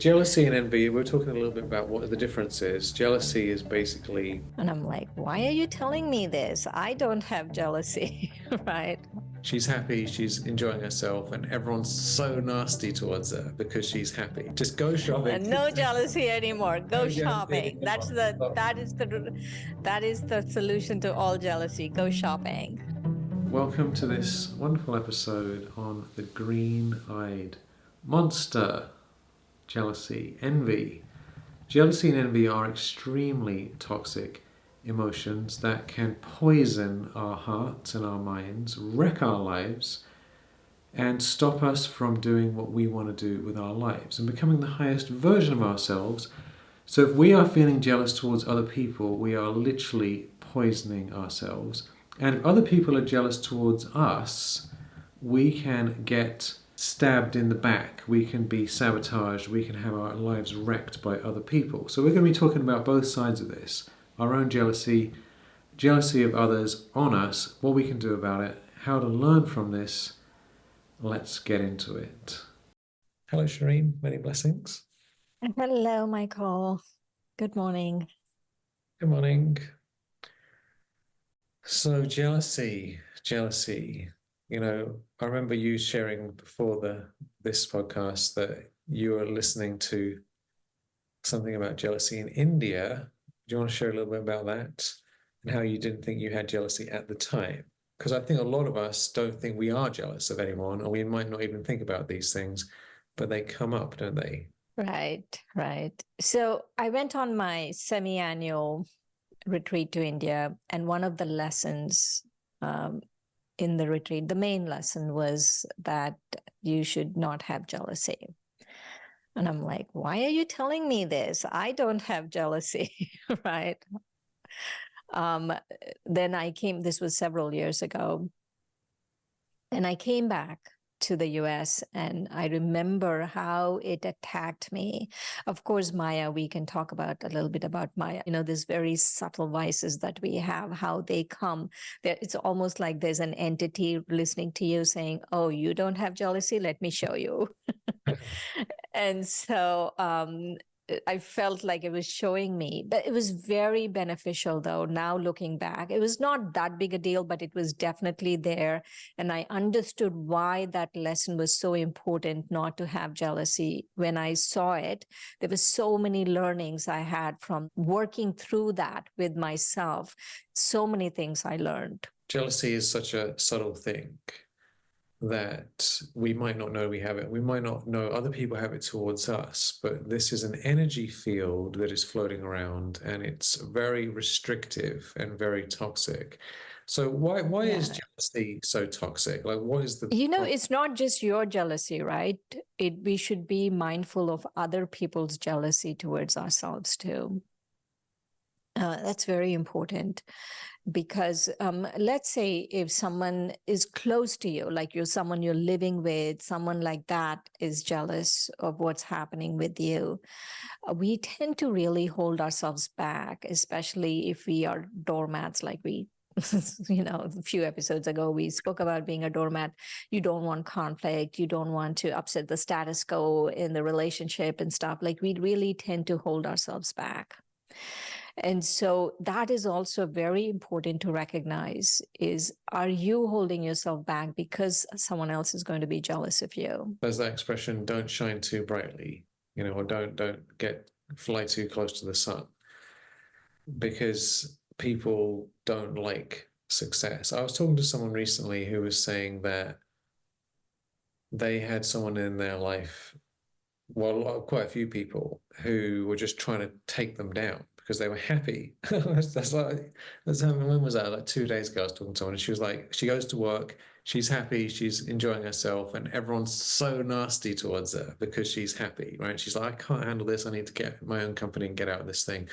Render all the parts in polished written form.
Jealousy and envy, we're talking a little bit about what the difference is. Jealousy is basically And I'm like, why are you telling me this? I don't have jealousy, right? she's happy, she's enjoying herself, and everyone's so nasty towards her because she's happy. Just go shopping. No jealousy anymore. Go No jealousy shopping. That's anymore. the Stop. that is the solution to all jealousy. Go shopping. Welcome to this wonderful episode on the green-eyed monster. Jealousy, envy. Jealousy and envy are extremely toxic emotions that can poison our hearts and our minds, wreck our lives, and stop us from doing what we want to do with our lives and becoming the highest version of ourselves. So if we are feeling jealous towards other people, we are literally poisoning ourselves. And if other people are jealous towards us, we can get stabbed in the back, we can be sabotaged, we can have our lives wrecked by other people. So we're going to be talking about both sides of this, our own jealousy, jealousy of others on us, what we can do about it, how to learn from this. Let's get into it. Hello, Shireen. Many blessings. Hello, Michael. Good morning. Good morning. So jealousy. I remember you sharing before this podcast that you were listening to something about jealousy in India. Do you want to share a little bit about that and how you didn't think you had jealousy at the time? Because I think a lot of us don't think we are jealous of anyone, or we might not even think about these things, but they come up, don't they? Right, right. So I went on my semi-annual retreat to India, and one of the lessons in the retreat, the main lesson was that you should not have jealousy. And I'm like, why are you telling me this? I don't have jealousy, right? Um, then this was several years ago, and I came back to the US and I remember how it attacked me. Of course, Maya, we can talk about a little bit about Maya, these very subtle vices that we have, how they come. It's almost like there's an entity listening to you saying, oh, you don't have jealousy? Let me show you. And so I felt like it was showing me, but it was very beneficial though. Now looking back, it was not that big a deal, but it was definitely there. And I understood why that lesson was so important, not to have jealousy. When I saw it, there were so many learnings I had from working through that with myself. So many things I learned. Jealousy is such a subtle thing that we might not know we have it. We might not know other people have it towards us, but this is an energy field that is floating around and it's very restrictive and very toxic. So why is jealousy so toxic? Like, what is the it's not just your jealousy, right? We should be mindful of other people's jealousy towards ourselves too. That's very important. Because let's say if someone is close to you, like someone you're living with, someone like that is jealous of what's happening with you, we tend to really hold ourselves back, especially if we are doormats, like a few episodes ago, we spoke about being a doormat. You don't want conflict. You don't want to upset the status quo in the relationship and stuff. Like we really tend to hold ourselves back. And so that is also very important to recognize is, are you holding yourself back because someone else is going to be jealous of you? There's that expression, don't shine too brightly, or don't fly too close to the sun, because people don't like success. I was talking to someone recently who was saying that they had someone in their life, well, quite a few people who were just trying to take them down because they were happy. When was that? Like 2 days ago, I was talking to someone and she was like, she goes to work, she's happy, she's enjoying herself, and everyone's so nasty towards her because she's happy, right? She's like, I can't handle this. I need to get my own company and get out of this thing.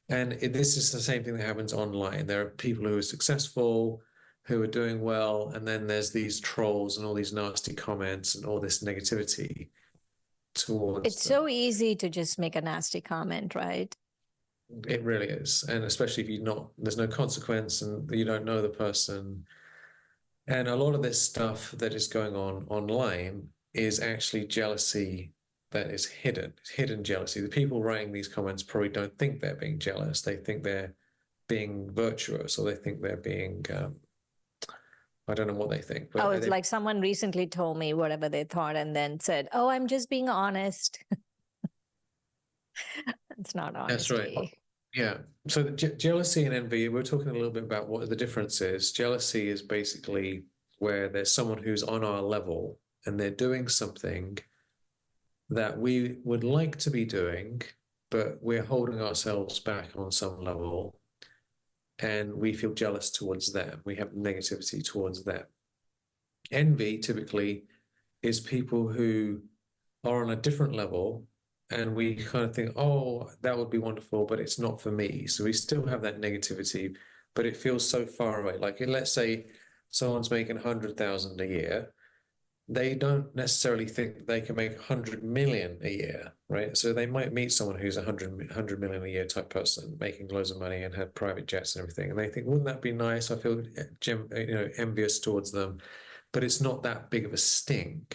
And this is the same thing that happens online. There are people who are successful, who are doing well, and then there's these trolls and all these nasty comments and all this negativity towards It's so easy to just make a nasty comment, right? It really is. And especially if there's no consequence and you don't know the person. And a lot of this stuff that is going on online is actually jealousy that is hidden. It's hidden jealousy. The people writing these comments probably don't think they're being jealous. They think they're being virtuous, or they think they're being, I don't know what they think. But Oh, it's like someone recently told me whatever they thought and then said, oh, I'm just being honest. It's not honesty. That's right. Yeah. So jealousy and envy, we're talking a little bit about what the difference is. Jealousy is basically where there's someone who's on our level and they're doing something that we would like to be doing, but we're holding ourselves back on some level, and we feel jealous towards them. We have negativity towards them. Envy typically is people who are on a different level, and we kind of think, oh, that would be wonderful, but it's not for me. So we still have that negativity, but it feels so far away. Like, let's say someone's making 100,000 a year. They don't necessarily think they can make 100 million a year, right? So they might meet someone who's 100 million a year type person, making loads of money and had private jets and everything. And they think, wouldn't that be nice? I feel, envious towards them, but it's not that big of a sting.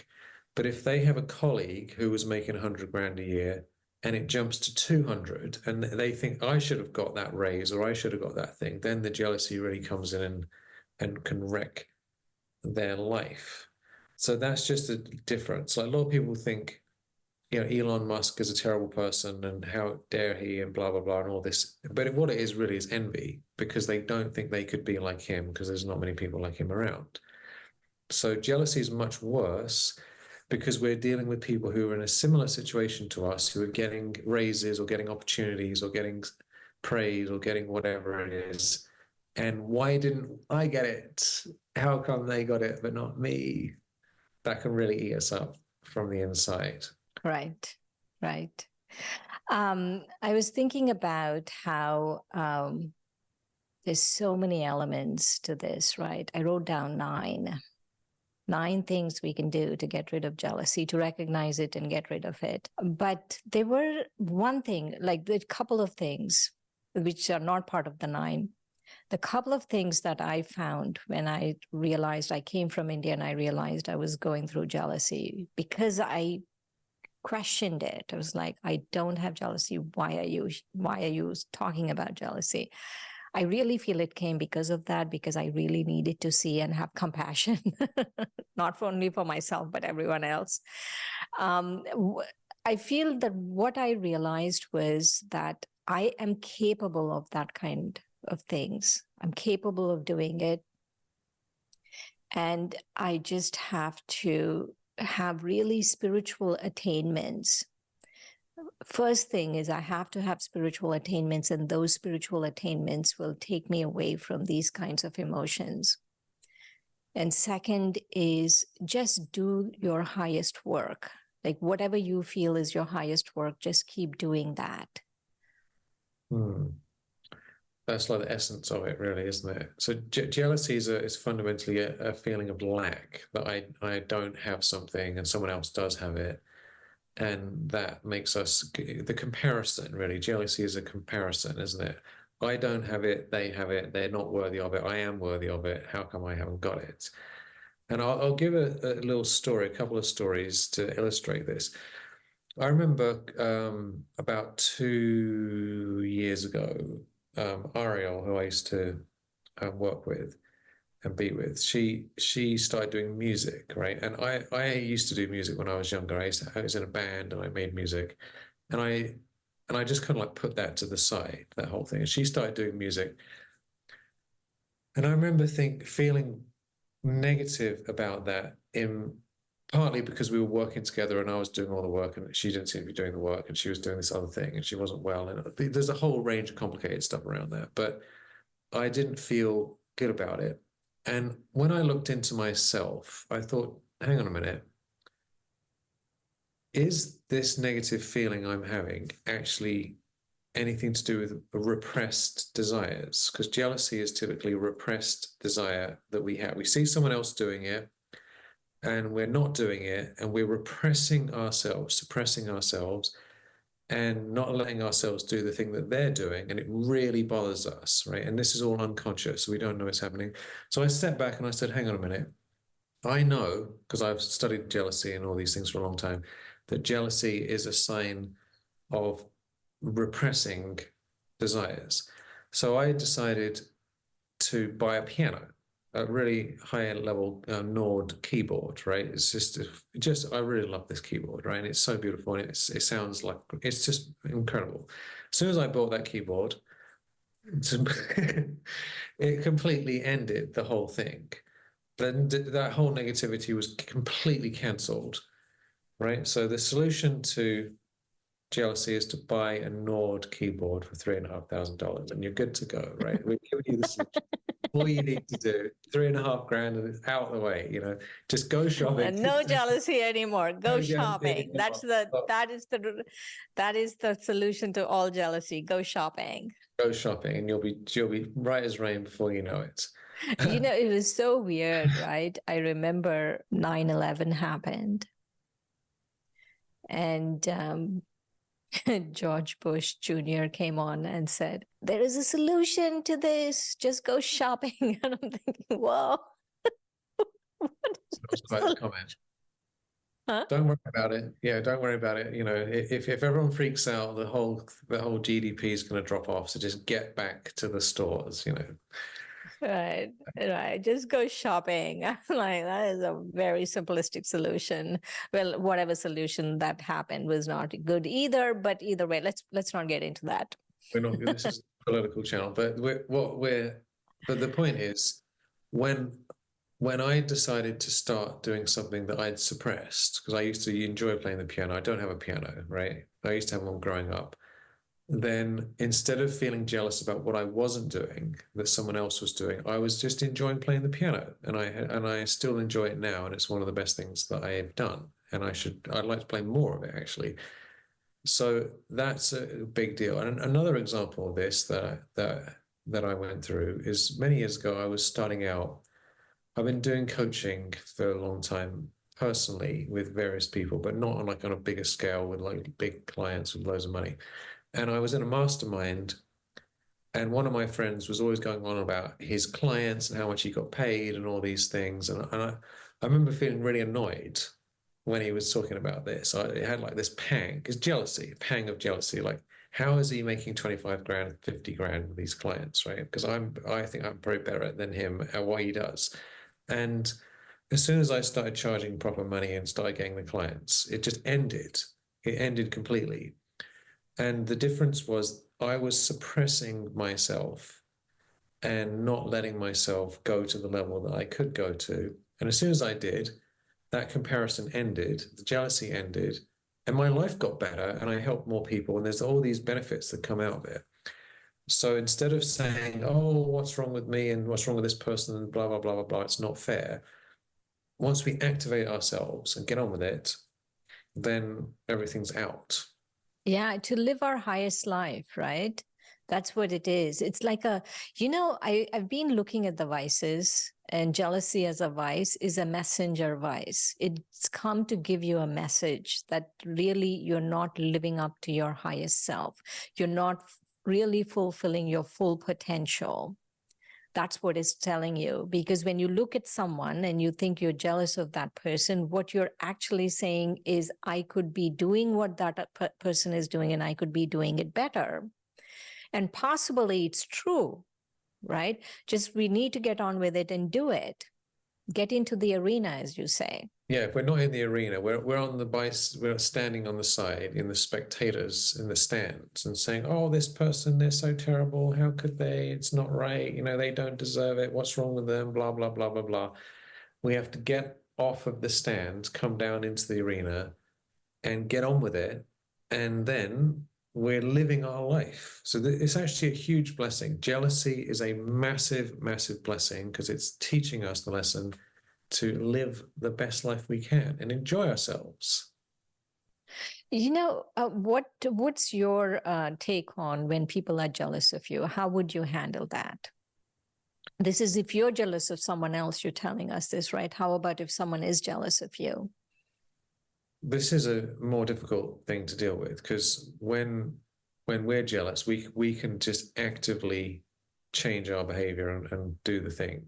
But if they have a colleague who was making 100 grand a year and it jumps to 200 and they think I should have got that raise or I should have got that thing, then the jealousy really comes in and can wreck their life. So that's just a difference. Like, a lot of people think, Elon Musk is a terrible person and how dare he and blah, blah, blah, and all this. But what it is really is envy, because they don't think they could be like him because there's not many people like him around. So jealousy is much worse because we're dealing with people who are in a similar situation to us, who are getting raises or getting opportunities or getting praise or getting whatever it is. And why didn't I get it? How come they got it but not me? That can really eat us up from the inside. Right. I was thinking about how there's so many elements to this, right? I wrote down nine things we can do to get rid of jealousy, to recognize it and get rid of it. But there were one thing, like a couple of things which are not part of the 9. The couple of things that I found when I realized I came from India and I realized I was going through jealousy, because I questioned it. I was like, I don't have jealousy. Why are you talking about jealousy? I really feel it came because of that, because I really needed to see and have compassion, not only for myself, but everyone else. I feel that what I realized was that I am capable of that kind of things. I'm capable of doing it. And I just have to have really spiritual attainments. First thing is I have to have spiritual attainments, and those spiritual attainments will take me away from these kinds of emotions. And second is just do your highest work. Like, whatever you feel is your highest work, just keep doing that. That's like the essence of it, really, isn't it? So jealousy is fundamentally a feeling of lack, that I don't have something and someone else does have it. And that makes us, the comparison, really. Jealousy is a comparison, isn't it? I don't have it, they have it, they're not worthy of it, I am worthy of it, how come I haven't got it? And I'll give a little story, a couple of stories to illustrate this. I remember about 2 years ago, Ariel, who I used to work with and be with, she started doing music, right? And I used to do music when I was younger. I was in a band and I made music, and I just kind of like put that to the side, that whole thing. And she started doing music, and I remember feeling negative about that, partly because we were working together and I was doing all the work and she didn't seem to be doing the work, and she was doing this other thing and she wasn't well. And there's a whole range of complicated stuff around that, but I didn't feel good about it. And when I looked into myself, I thought, hang on a minute, is this negative feeling I'm having actually anything to do with repressed desires? Because jealousy is typically a repressed desire that we have. We see someone else doing it and we're not doing it, and we're repressing ourselves, suppressing ourselves, and not letting ourselves do the thing that they're doing, and it really bothers us, right? And this is all unconscious, so we don't know it's happening. So I stepped back and I said, hang on a minute. I know, because I've studied jealousy and all these things for a long time, that jealousy is a sign of repressing desires. So I decided to buy a piano, a really high-level Nord keyboard, right? It's just I really love this keyboard, right? And it's so beautiful, and it sounds like it's just incredible. As soon as I bought that keyboard, it completely ended the whole thing. Then that whole negativity was completely cancelled, right? So the solution to jealousy is to buy a Nord keyboard for $3,500, and you're good to go, right? We've given you the solution. All you need to do, $3,500, and it's out of the way. Just go shopping. And no jealousy anymore. Go No jealousy shopping. anymore. That is the solution to all jealousy. Go shopping. Go shopping, and you'll be right as rain before you know it. It was so weird, right? I remember 9/11 happened, and George Bush Jr. came on and said, "There is a solution to this. Just go shopping." And I'm thinking, whoa. Quite a comment. Huh? Don't worry about it. Yeah, don't worry about it. If everyone freaks out, the whole GDP is going to drop off. So just get back to the stores. Right. Just go shopping. Like, that is a very simplistic solution. Well, whatever solution that happened was not good either. But either way, let's not get into that. We're not. This is a political channel, but But the point is, when I decided to start doing something that I'd suppressed, because I used to enjoy playing the piano. I don't have a piano, right? I used to have one growing up. Then instead of feeling jealous about what I wasn't doing, that someone else was doing, I was just enjoying playing the piano, and I still enjoy it now, and it's one of the best things that I have done, and I'd like to play more of it, actually. So that's a big deal. And another example of this that I went through is many years ago. I was starting out. I've been doing coaching for a long time personally with various people, but not on a bigger scale with like big clients with loads of money. And I was in a mastermind, and one of my friends was always going on about his clients and how much he got paid and all these things. And I remember feeling really annoyed when he was talking about this. I had like this pang, because jealousy, pang of jealousy. Like, how is he making 25 grand, 50 grand with these clients, right? Because I think I'm probably better than him at what he does. And as soon as I started charging proper money and started getting the clients, it just ended. It ended completely. And the difference was I was suppressing myself and not letting myself go to the level that I could go to. And as soon as I did, that comparison ended, the jealousy ended, and my life got better, and I helped more people. And there's all these benefits that come out of it. So instead of saying, oh, what's wrong with me and what's wrong with this person and blah, blah, blah, blah, blah, it's not fair. Once we activate ourselves and get on with it, then everything's out. Yeah, to live our highest life, right? That's what it is. It's like I've been looking at the vices, and jealousy as a vice is a messenger vice. It's come to give you a message that really you're not living up to your highest self. You're not really fulfilling your full potential. That's what it's telling you. Because when you look at someone and you think you're jealous of that person, what you're actually saying is, I could be doing what that person is doing, and I could be doing it better. And possibly it's true, right? Just we need to get on with it and do it. Get into the arena, as you say. Yeah, if we're not in the arena, we're on the we're standing on the side in the spectators in the stands and saying, oh, this person, they're so terrible. How could they? It's not right. They don't deserve it. What's wrong with them? Blah, blah, blah, blah, blah. We have to get off of the stand, come down into the arena and get on with it. And then we're living our life. So it's actually a huge blessing. Jealousy is a massive, massive blessing, because it's teaching us the lesson to live the best life we can and enjoy ourselves. What's your take on when people are jealous of you? How would you handle that? This is if you're jealous of someone else, you're telling us this, right? How about if someone is jealous of you? This is a more difficult thing to deal with, because when we're jealous, we can just actively change our behavior and do the thing.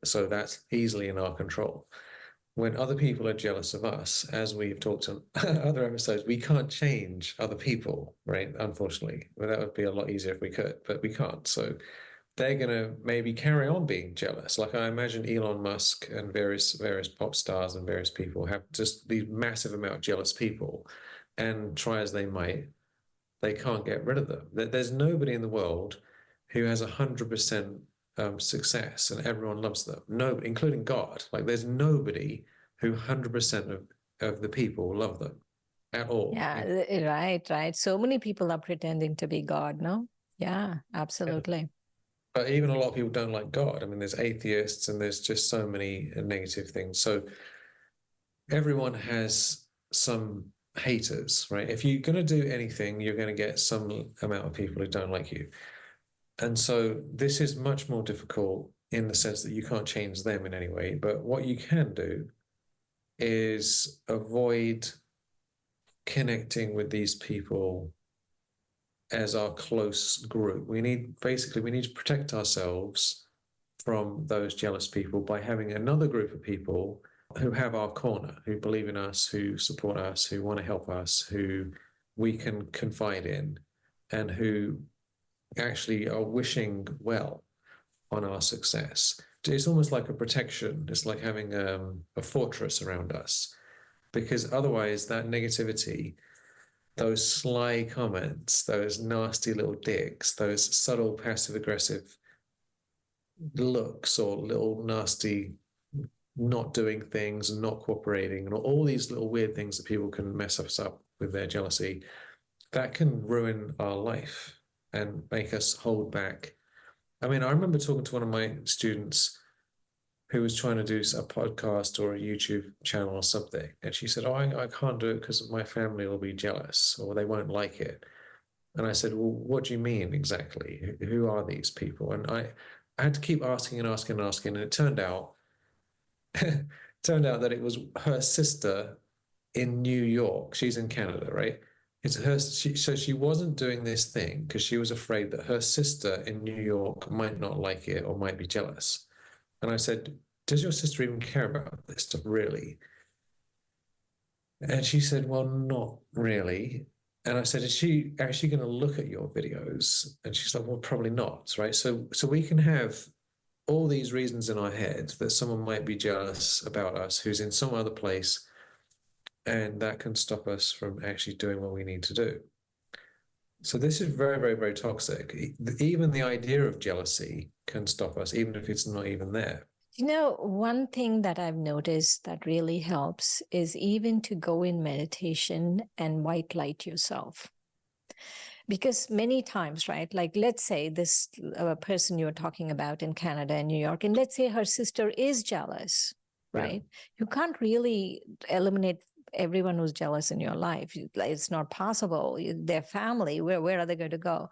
So that's easily in our control. when other people are jealous of us, as we've talked on other episodes, we can't change other people, right? Unfortunately, well, that would be a lot easier if we could, but we can't. So they're going to maybe carry on being jealous. Like I imagine Elon Musk and various pop stars and various people have just these massive amount of jealous people, and try as they might, they can't get rid of them. There's nobody in the world who has 100% success and everyone loves them. No, including God. Like there's nobody who 100% of the people love them at all. Yeah, right. So many people are pretending to be God, no? Yeah, absolutely. But even a lot of people don't like God. I mean, there's atheists and there's just so many negative things. So everyone has some haters, right? If you're going to do anything, you're going to get some amount of people who don't like you. And so this is much more difficult in the sense that you can't change them in any way. But what you can do is avoid connecting with these people as our close group. We need to protect ourselves from those jealous people by having another group of people who have our corner, who believe in us, who support us, who want to help us, who we can confide in, and who actually are wishing well on our success. It's almost like a protection. It's like having a fortress around us, because otherwise that negativity, those sly comments, those nasty little dicks, those subtle passive aggressive looks or little nasty not doing things and not cooperating and all these little weird things that people can mess us up with their jealousy, that can ruin our life and make us hold back. I mean, I remember talking to one of my students who was trying to do a podcast or a YouTube channel or something. And she said, oh, I can't do it because my family will be jealous or they won't like it. And I said, well, what do you mean exactly? Who are these people? And I had to keep asking and asking and asking. And it turned out that it was her sister in New York. She's in Canada, right? It's her. So she wasn't doing this thing because she was afraid that her sister in New York might not like it or might be jealous. And I said, does your sister even care about this stuff, really? And she said, well, not really. And I said, is she actually going to look at your videos? And she's like, well, probably not, right? So we can have all these reasons in our head that someone might be jealous about us who's in some other place, and that can stop us from actually doing what we need to do. So this is very, very, very toxic. Even the idea of jealousy can stop us, even if it's not even there. You know, one thing that I've noticed that really helps is even to go in meditation and white light yourself. Because many times, right, like let's say this person you're talking about in Canada and New York, and let's say her sister is jealous, right? Yeah. You can't really eliminate everyone who's jealous in your life. It's not possible. Their family, where are they going to go?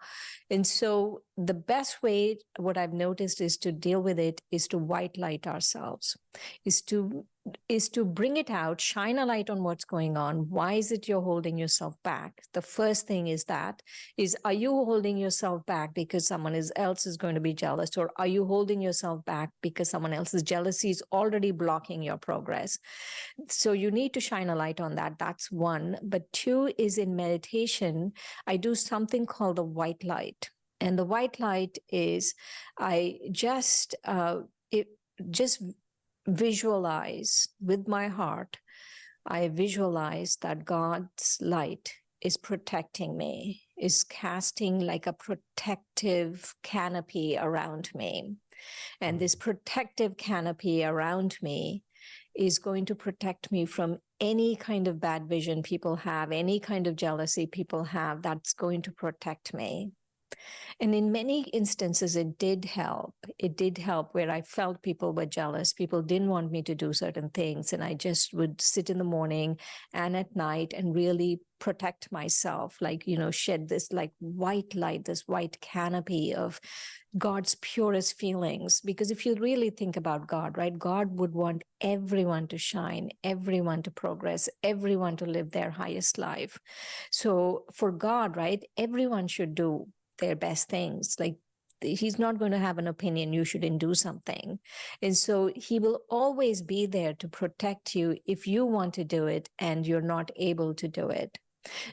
And so the best way, what I've noticed, is to deal with it is to white light ourselves, is to bring it out, shine a light on what's going on. Why is it you're holding yourself back? The first thing is are you holding yourself back because someone else is going to be jealous? Or are you holding yourself back because someone else's jealousy is already blocking your progress? So you need to shine a light on that. That's one. But two is, in meditation, I do something called the white light. And the white light is I just visualize with my heart. I visualize that God's light is protecting me, is casting like a protective canopy around me. And this protective canopy around me is going to protect me from any kind of bad vision people have, any kind of jealousy people have. That's going to protect me. And in many instances, it did help. It did help where I felt people were jealous. People didn't want me to do certain things. And I just would sit in the morning and at night and really protect myself, like, shed this like white light, this white canopy of God's purest feelings. Because if you really think about God, right, God would want everyone to shine, everyone to progress, everyone to live their highest life. So for God, right, everyone should do their best things. Like he's not going to have an opinion you shouldn't do something. And so he will always be there to protect you if you want to do it and you're not able to do it.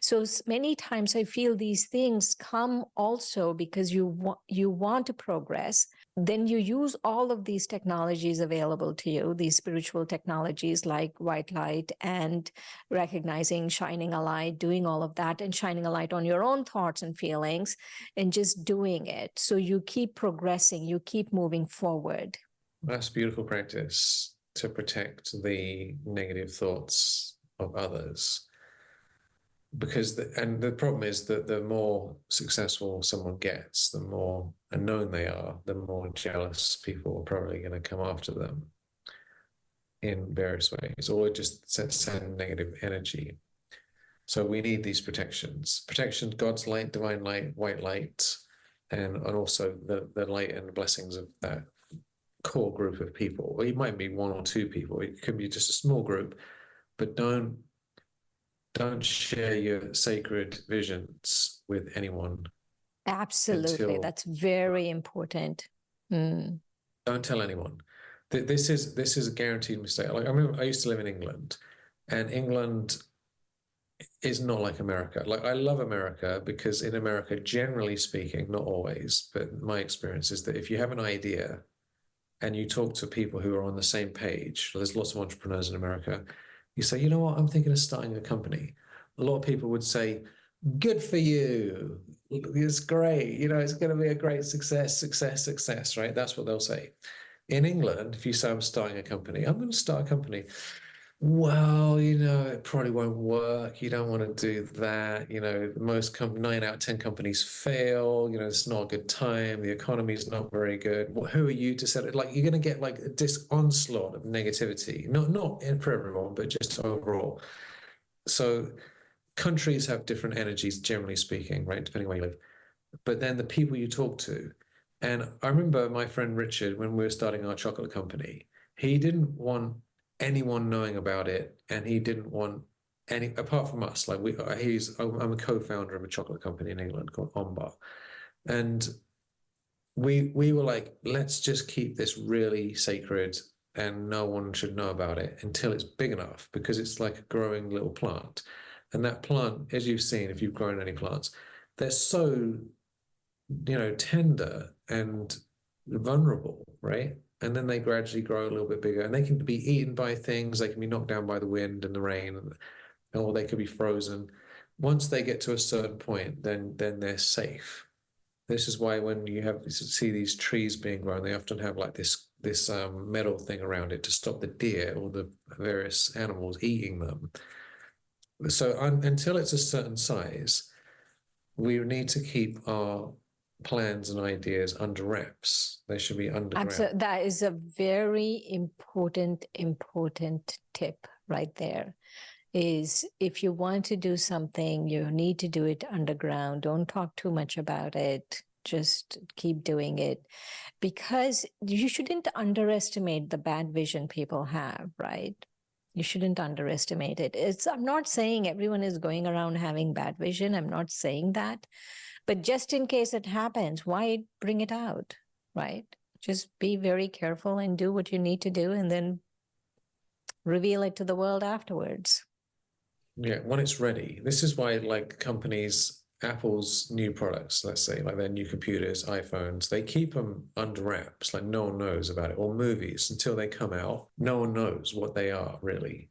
So many times I feel these things come also because you want to progress. Then you use all of these technologies available to you, these spiritual technologies like white light and recognizing, shining a light, doing all of that, and shining a light on your own thoughts and feelings and just doing it. So you keep progressing, you keep moving forward. That's beautiful practice to protect the negative thoughts of others. Because the problem is that the more successful someone gets, the more unknown they are, the more jealous people are probably going to come after them in various ways, or just send negative energy. So we need these protections. Protection, God's light, divine light, white light, and also the light and blessings of that core group of people. Well, it might be one or two people. It could be just a small group, but don't share your sacred visions with anyone. Absolutely. That's very important. Don't tell anyone. This is a guaranteed mistake. Like, I remember I used to live in England, and England is not like America. Like, I love America because in America, generally speaking, not always, but my experience is that if you have an idea and you talk to people who are on the same page, there's lots of entrepreneurs in America, you say, you know what, I'm thinking of starting a company. A lot of people would say, good for you. It's great. You know, it's going to be a great success, right? That's what they'll say. In England, if you say, I'm starting a company, I'm going to start a company. Well, you know, it probably won't work. You don't want to do that. You know, most 9 out of 10 companies fail. You know, it's not a good time. The economy is not very good. Well, who are you to set it? Like, you're going to get like this onslaught of negativity. Not for everyone, but just overall. So countries have different energies, generally speaking, right? Depending where you live. But then the people you talk to, and I remember my friend Richard, when we were starting our chocolate company, he didn't want anyone knowing about it, and he didn't want any apart from us. Like I'm a co-founder of a chocolate company in England called Ombar, and we were like, let's just keep this really sacred, and no one should know about it until it's big enough, because it's like a growing little plant. And that plant, as you've seen, if you've grown any plants, they're so, you know, tender and vulnerable, right? And then they gradually grow a little bit bigger, and they can be eaten by things. They can be knocked down by the wind and the rain, or they could be frozen. Once they get to a certain point, then they're safe. This is why when you see these trees being grown, they often have like this metal thing around it to stop the deer or the various animals eating them. So until it's a certain size, we need to keep our plans and ideas under wraps. They should be underground. Absolutely. That is a very important tip right there. Is if you want to do something, you need to do it underground. Don't talk too much about it. Just keep doing it, because you shouldn't underestimate the bad vision people have, right? You shouldn't underestimate it. I'm not saying everyone is going around having bad vision. I'm not saying that. But just in case it happens, why bring it out, right? Just be very careful and do what you need to do, and then reveal it to the world afterwards. Yeah, when it's ready. This is why, like, companies, Apple's new products, let's say, like their new computers, iPhones, they keep them under wraps, like no one knows about it. Or movies, until they come out, no one knows what they are, really.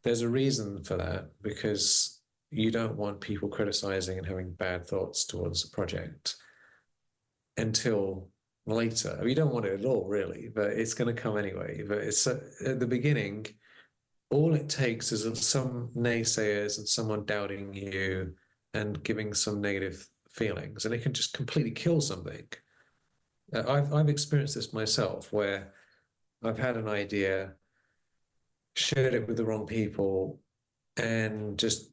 There's a reason for that, because you don't want people criticizing and having bad thoughts towards a project until later. I mean, you don't want it at all, really, but it's going to come anyway. But it's at the beginning, all it takes is some naysayers and someone doubting you and giving some negative feelings, and it can just completely kill something. I've experienced this myself, where I've had an idea, shared it with the wrong people, and just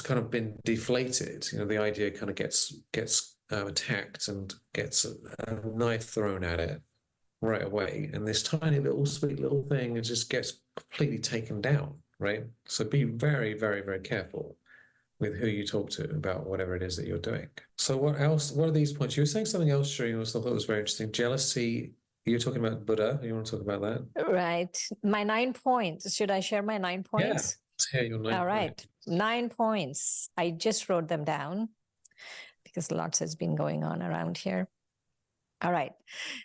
kind of been deflated. You know, the idea kind of gets attacked and gets a knife thrown at it right away, and this tiny little sweet little thing, it just gets completely taken down, right? So be very, very, very careful with who you talk to about whatever it is that you're doing. So what else? What are these points? You were saying something else, Shireen, I thought was very interesting. Jealousy. You're talking about Buddha. You want to talk about that? Right. My 9 points. Should I share my 9 Yeah. points? Let's hear your 9 All right. points. 9 points. I just wrote them down because lots has been going on around here. All right.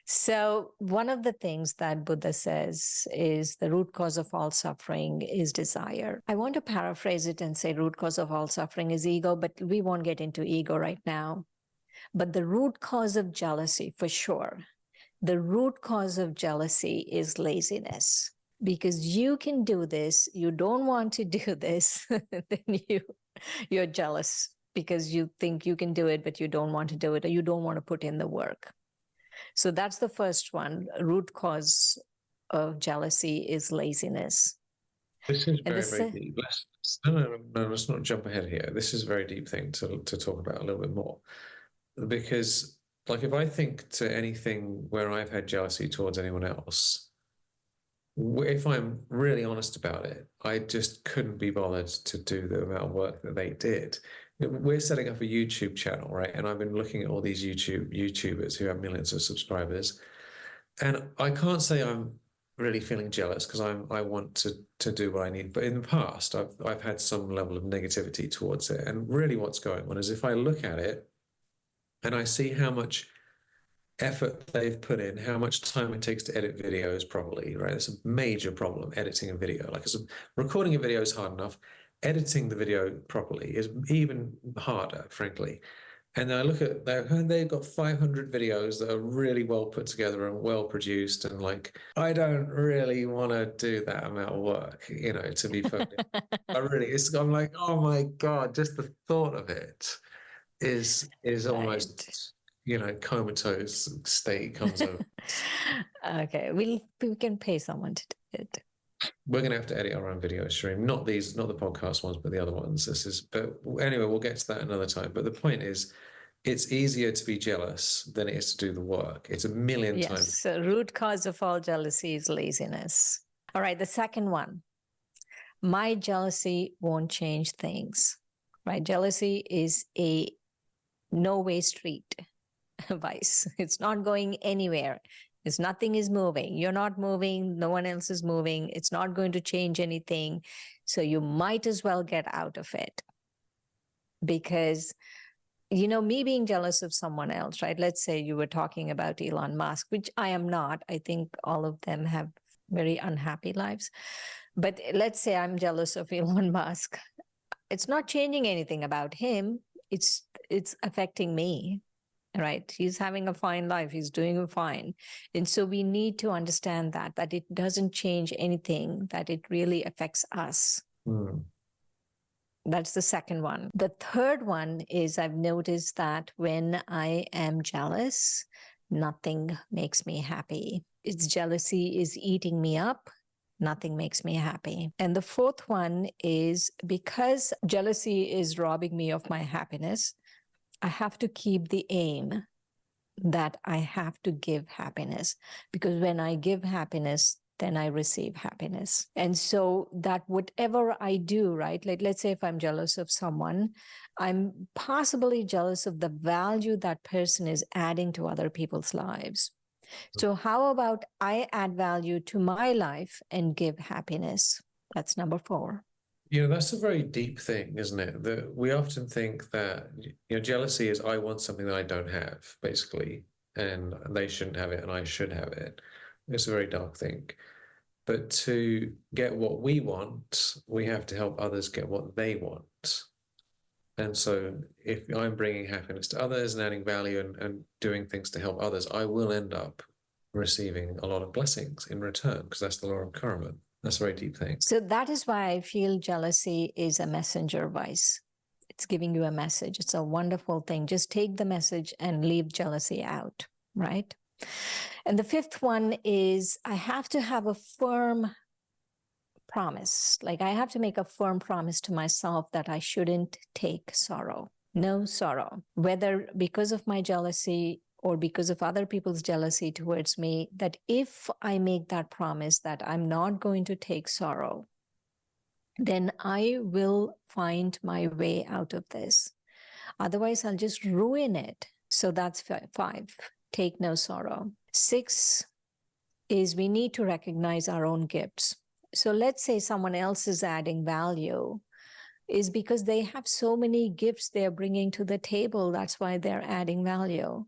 So one of the things that Buddha says is the root cause of all suffering is desire. I want to paraphrase it and say root cause of all suffering is ego, but we won't get into ego right now. But the root cause of jealousy, for sure, the root cause of jealousy is laziness. Because you can do this, you don't want to do this, then you're jealous because you think you can do it, but you don't want to do it, or you don't want to put in the work. So that's the first one. Root cause of jealousy is laziness. This is very deep. Let's not jump ahead here. This is a very deep thing to talk about a little bit more. Because, like, if I think to anything where I've had jealousy towards anyone else, if I'm really honest about it, I just couldn't be bothered to do the amount of work that they did. We're setting up a YouTube channel, right? And I've been looking at all these YouTubers who have millions of subscribers, and I can't say I'm really feeling jealous because I want to do what I need. But in the past, I've had some level of negativity towards it. And really, what's going on is if I look at it and I see how much effort they've put in, how much time it takes to edit videos properly, right? It's a major problem, editing a video. Like, recording a video is hard enough. Editing the video properly is even harder, frankly. And I look at that, and they've got 500 videos that are really well put together and well produced. And like, I don't really want to do that amount of work, to be fair. I'm like, oh my God, just the thought of it is almost, comatose state comes over. Okay, we can pay someone to do it. We're going to have to edit our own video stream, not the podcast ones, but the other ones. But anyway, we'll get to that another time. But the point is, it's easier to be jealous than it is to do the work. It's a million times. Yes, so root cause of all jealousy is laziness. All right, the second one, my jealousy won't change things, right? Jealousy is a no-way street vice. It's not going anywhere. Nothing is moving. You're not moving. No one else is moving. It's not going to change anything. So you might as well get out of it. Because, me being jealous of someone else, right? Let's say you were talking about Elon Musk, which I am not. I think all of them have very unhappy lives. But let's say I'm jealous of Elon Musk. It's not changing anything about him. It's affecting me. Right. He's having a fine life. He's doing fine. And so we need to understand that it doesn't change anything, that it really affects us. That's the second one. The third one is I've noticed that when I am jealous, nothing makes me happy. It's jealousy is eating me up. Nothing makes me happy. And the fourth one is because jealousy is robbing me of my happiness, I have to keep the aim that I have to give happiness, because when I give happiness, then I receive happiness. And so that whatever I do, right? Like, let's say if I'm jealous of someone, I'm possibly jealous of the value that person is adding to other people's lives. So how about I add value to my life and give happiness? That's number 4. That's a very deep thing, isn't it? That we often think that jealousy is I want something that I don't have, basically, and they shouldn't have it and I should have it. It's a very dark thing. But to get what we want, we have to help others get what they want. And so if I'm bringing happiness to others and adding value and doing things to help others, I will end up receiving a lot of blessings in return, because that's the law of karma. That's a very deep thing. So that is why I feel jealousy is a messenger vice. It's giving you a message. It's a wonderful thing. Just take the message and leave jealousy out, right? And the fifth one is I have to have a firm promise. Like, I have to make a firm promise to myself that I shouldn't take sorrow. No sorrow, whether because of my jealousy or because of other people's jealousy towards me, that if I make that promise that I'm not going to take sorrow, then I will find my way out of this. Otherwise, I'll just ruin it. So that's 5. Take no sorrow. 6 is we need to recognize our own gifts. So let's say someone else is adding value, is because they have so many gifts they're bringing to the table. That's why they're adding value.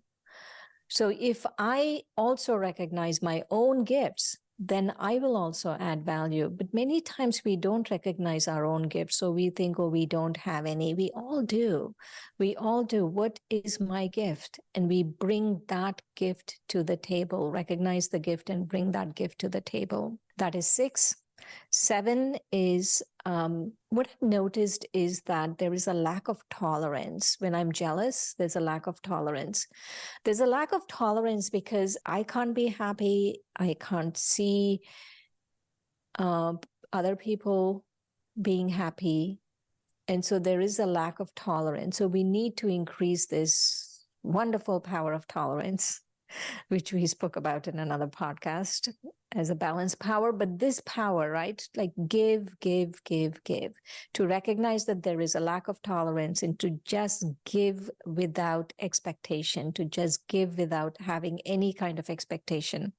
So if I also recognize my own gifts, then I will also add value. But many times we don't recognize our own gifts. So we think, oh, we don't have any. We all do. We all do. What is my gift? And we bring that gift to the table, recognize the gift and bring that gift to the table. That is 6. 7 is what I've noticed is that there is a lack of tolerance. When I'm jealous, there's a lack of tolerance. There's a lack of tolerance because I can't be happy. I can't see other people being happy. And so there is a lack of tolerance. So we need to increase this wonderful power of tolerance, which we spoke about in another podcast as a balanced power. But this power, right? Like give, to recognize that there is a lack of tolerance and to just give without expectation, to just give without having any kind of expectation.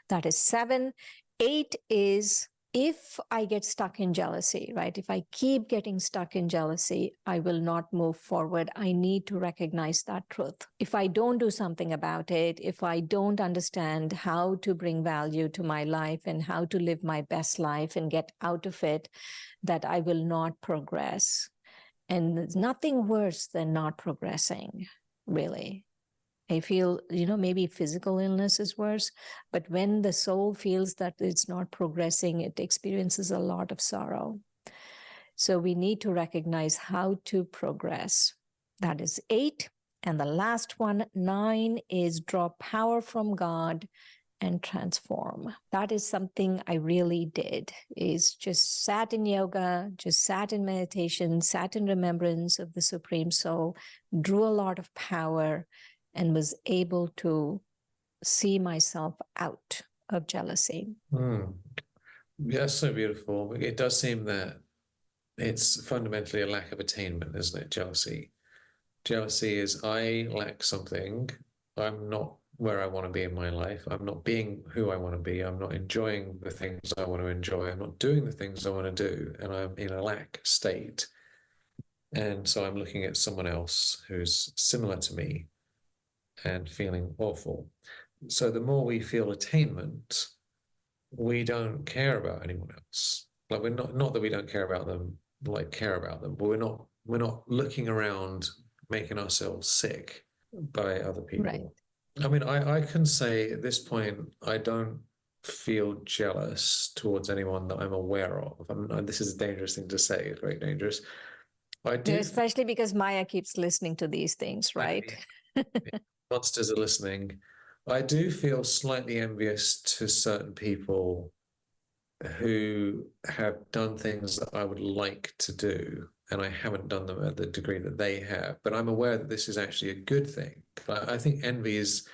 That is 7. 8 is if I get stuck in jealousy, right? If I keep getting stuck in jealousy, I will not move forward. I need to recognize that truth. If I don't do something about it, if I don't understand how to bring value to my life and how to live my best life and get out of it, that I will not progress. And there's nothing worse than not progressing, really. I feel, maybe physical illness is worse, but when the soul feels that it's not progressing, it experiences a lot of sorrow. So we need to recognize how to progress. That is 8. And the last one, 9, is draw power from God and transform. That is something I really did, is just sat in yoga, just sat in meditation, sat in remembrance of the Supreme Soul, drew a lot of power, and was able to see myself out of jealousy. Yeah, so beautiful. It does seem that it's fundamentally a lack of attainment, isn't it? Jealousy. Jealousy is I lack something. I'm not where I want to be in my life. I'm not being who I want to be. I'm not enjoying the things I want to enjoy. I'm not doing the things I want to do. And I'm in a lack state. And so I'm looking at someone else who's similar to me and feeling awful. So the more we feel attainment, we don't care about anyone else. Like we're not that we don't care about them, care about them, but we're not looking around making ourselves sick by other people. Right. I mean, I can say at this point, I don't feel jealous towards anyone that I'm aware of. This is a dangerous thing to say, it's very dangerous. I do, especially because Maya keeps listening to these things, right? Monsters are listening. I do feel slightly envious to certain people who have done things that I would like to do, and I haven't done them at the degree that they have. But I'm aware that this is actually a good thing. I think envy is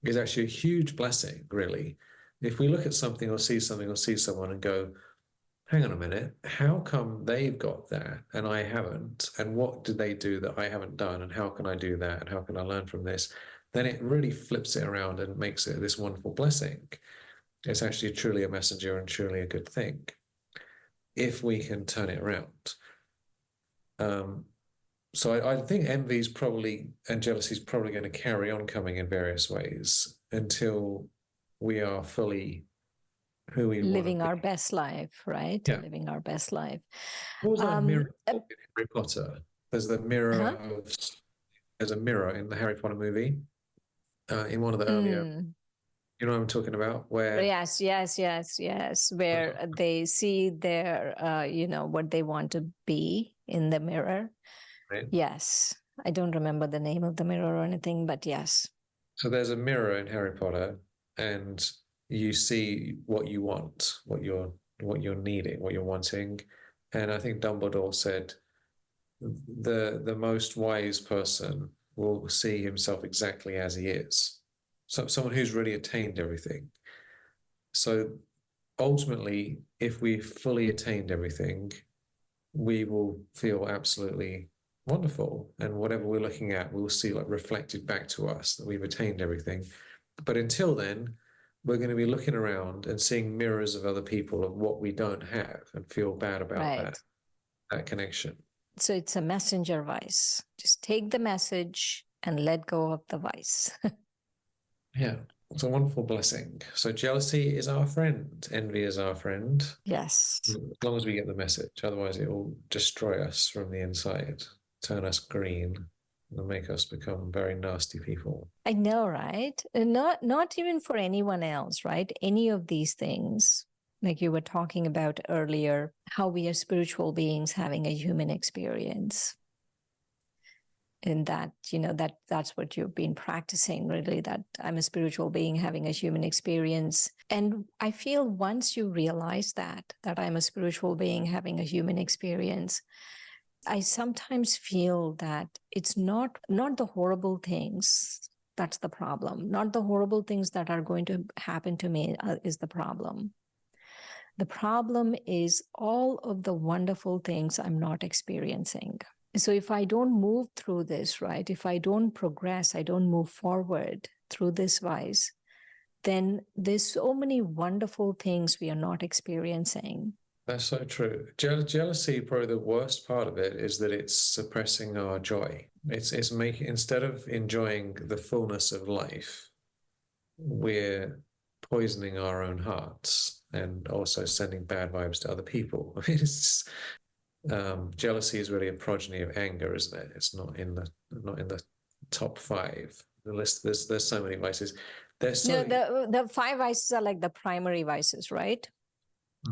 actually a huge blessing, really. If we look at something or see something or see someone and go, hang on a minute, how come they've got that and I haven't? And what did they do that I haven't done? And how can I do that? And how can I learn from this? Then it really flips it around and makes it this wonderful blessing. It's actually truly a messenger and truly a good thing if we can turn it around. So I think envy is probably and jealousy is probably going to carry on coming in various ways until we are fully who we living want our best life, right? Yeah. Living our best life. What was that mirror in Harry Potter? There's the mirror there's a mirror in the Harry Potter movie. In one of the earlier, you know what I'm talking about? Where yes, where they see their what they want to be in the mirror. Right. Yes. I don't remember the name of the mirror or anything, but yes. So there's a mirror in Harry Potter, and you see what you want, what you're needing, what you're wanting. And I think Dumbledore said the most wise person will see himself exactly as he is. So someone who's really attained everything. So ultimately, if we've fully attained everything, we will feel absolutely wonderful. And whatever we're looking at, we'll see like reflected back to us that we've attained everything. But until then, we're going to be looking around and seeing mirrors of other people of what we don't have and feel bad about Right. that connection. So it's a messenger vice. Just take the message and let go of the vice. Yeah, it's a wonderful blessing. So jealousy is our friend, envy is our friend, Yes. as long as we get the message. Otherwise, it will destroy us from the inside, turn us green, and make us become very nasty people. I know, right? And not even for anyone else, right? Any of these things, like you were talking about earlier, how we are spiritual beings having a human experience. And that, that's what you've been practicing, really, that I'm a spiritual being having a human experience. And I feel once you realize that I'm a spiritual being having a human experience, I sometimes feel that it's not the horrible things that's the problem. Not the horrible things that are going to happen to me is the problem. The problem is all of the wonderful things I'm not experiencing. So if I don't move through this, right, if I don't progress, I don't move forward through this vice, then there's so many wonderful things we are not experiencing. That's so true. Jealousy, probably the worst part of it is that it's suppressing our joy. It's making, instead of enjoying the fullness of life, we're poisoning our own hearts and also sending bad vibes to other people. I mean, jealousy is really a progeny of anger, isn't it? It's not in the top five. The list, there's so many vices. No, the five vices are like the primary vices, right?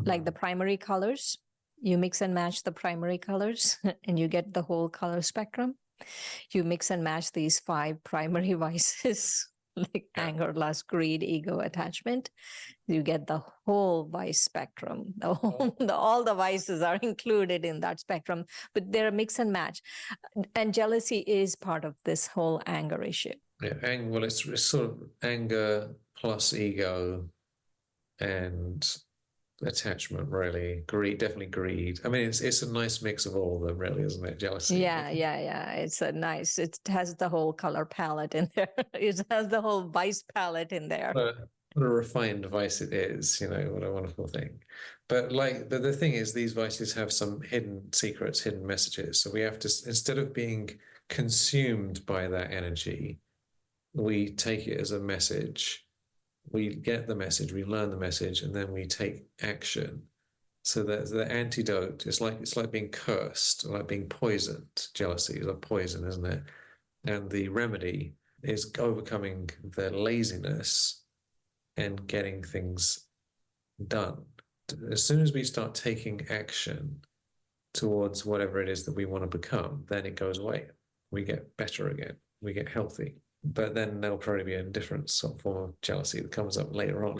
Like the primary colors. You mix and match the primary colors and you get the whole color spectrum. You mix and match these five primary vices, like anger, lust, greed, ego, attachment. You get the whole vice spectrum. All the vices are included in that spectrum, but they're a mix and match. And jealousy is part of this whole anger issue. Yeah, well, it's sort of anger plus ego and attachment, really. Greed, definitely greed. I mean, it's a nice mix of all of them, really, isn't it? Jealousy. Yeah. It's it has the whole color palette in there. It has the whole vice palette in there. What a refined vice it is, what a wonderful thing. But like the thing is, these vices have some hidden secrets, hidden messages. So we have to, instead of being consumed by that energy, we take it as a message. We get the message, we learn the message, and then we take action. So that the antidote is it's like being cursed, or like being poisoned. Jealousy is a poison, isn't it? And the remedy is overcoming the laziness and getting things done. As soon as we start taking action towards whatever it is that we want to become, then it goes away. We get better again. We get healthy. But then there'll probably be a different sort of form of jealousy that comes up later on.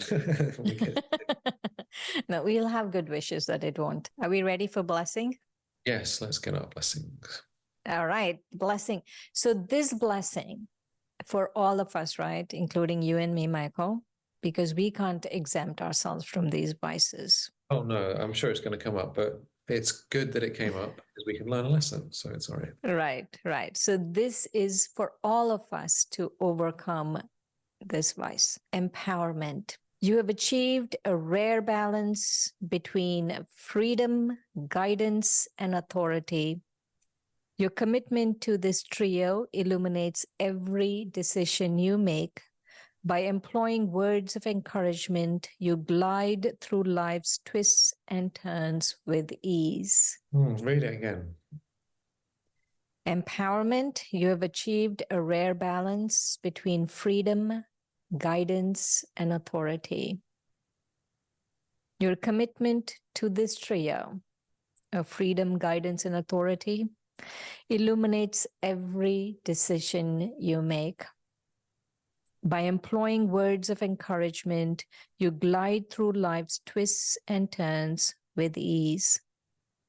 No, we'll have good wishes that it won't. Are we ready for blessing? Yes, let's get our blessings. All right, blessing. So this blessing for all of us, right, including you and me, Michael, because we can't exempt ourselves from these vices. Oh, no, I'm sure it's going to come up, but it's good that it came up because we can learn a lesson. So it's all right. Right. So this is for all of us to overcome this vice. Empowerment. You have achieved a rare balance between freedom, guidance, and authority. Your commitment to this trio illuminates every decision you make. By employing words of encouragement, you glide through life's twists and turns with ease. Read it again. Empowerment. You have achieved a rare balance between freedom, guidance, and authority. Your commitment to this trio of freedom, guidance, and authority illuminates every decision you make. By employing words of encouragement, you glide through life's twists and turns with ease.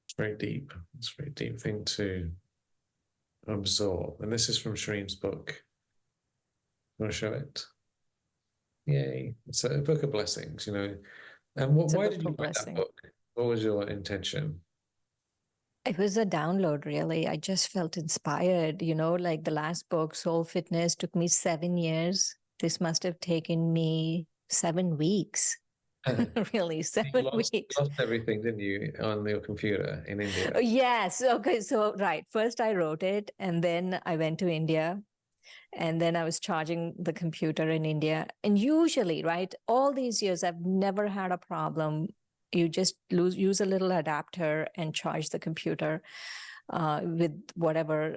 It's very deep. It's a very deep thing to absorb. And this is from Shireen's book. You want to show it? Yay. It's a book of blessings, And why did you write that book? What was your intention? It was a download, really. I just felt inspired, like the last book, Soul Fitness, took me 7 years. This must have taken me 7 weeks. Really, You 7 weeks. lost everything, didn't you, on your computer in India? Yes. Okay. So, right. First, I wrote it, and then I went to India, and then I was charging the computer in India. And usually, right, all these years, I've never had a problem. You just use a little adapter and charge the computer with whatever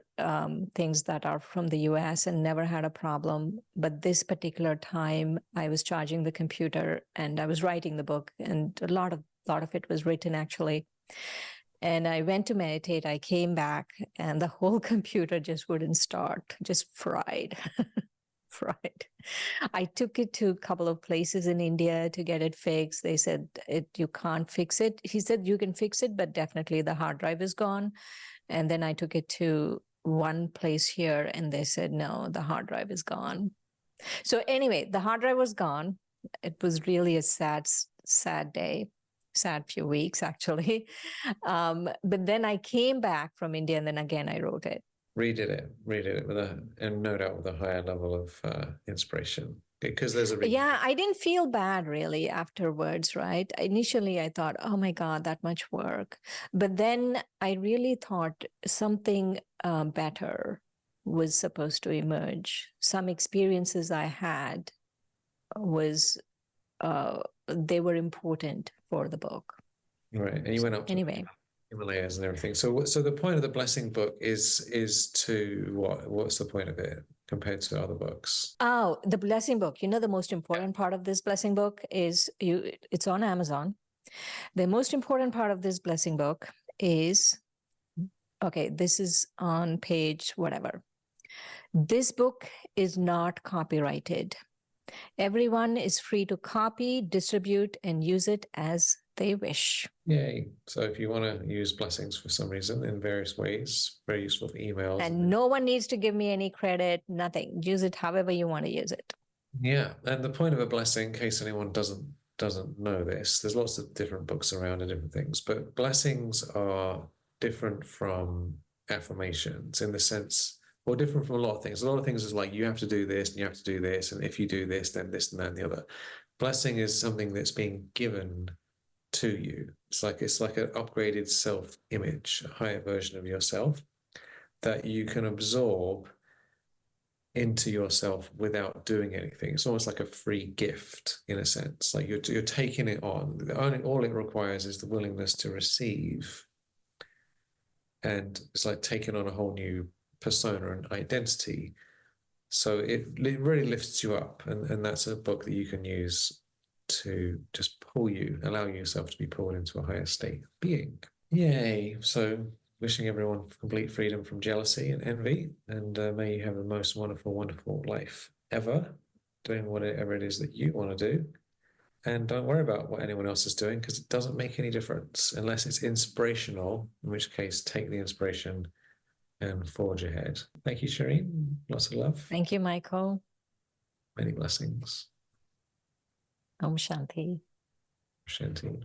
things that are from the US, and never had a problem. But this particular time, I was charging the computer and I was writing the book, and a lot of it was written actually. And I went to meditate. I came back, and the whole computer just wouldn't start, just fried. Fried. I took it to a couple of places in India to get it fixed. They said, you can't fix it. He said, you can fix it, but definitely the hard drive is gone. And then I took it to one place here, and they said, no, the hard drive is gone. So anyway, the hard drive was gone. It was really a sad day, sad few weeks, actually. But then I came back from India, and then again, I wrote it. Redid it and no doubt with a higher level of inspiration, because there's a reason. Yeah, I didn't feel bad really afterwards, right? Initially, I thought, oh my God, that much work. But then I really thought something better was supposed to emerge. Some experiences I had they were important for the book. Right, and you went up to anyway. Himalayas and everything. So the point of the Blessing book is to what? What's the point of it compared to other books? Oh, the Blessing book. The most important part of this Blessing book is it's on Amazon. The most important part of this Blessing book is, okay, this is on page whatever. This book is not copyrighted. Everyone is free to copy, distribute, and use it as they wish. Yay. So if you want to use Blessings for some reason in various ways, very useful for emails. And no one needs to give me any credit, nothing. Use it however you want to use it. Yeah. And the point of a blessing, in case anyone doesn't know this, there's lots of different books around and different things, but blessings are different from affirmations in the sense, or different from a lot of things. A lot of things is like, you have to do this and you have to do this, and if you do this, then this and that and the other. Blessing is something that's being given to you. It's like an upgraded self-image, a higher version of yourself that you can absorb into yourself without doing anything. It's almost like a free gift in a sense. Like you're taking it on. All it requires is the willingness to receive, and it's like taking on a whole new persona and identity. So it really lifts you up, and that's a book that you can use to just allow yourself to be pulled into a higher state of being. Yay. So wishing everyone complete freedom from jealousy and envy, and may you have the most wonderful, wonderful life ever, doing whatever it is that you want to do. And don't worry about what anyone else is doing, because it doesn't make any difference unless it's inspirational, in which case take the inspiration and forge ahead. Thank you, Shireen. Lots of love. Thank you, Michael. Many blessings. Om Shanti. Shanti.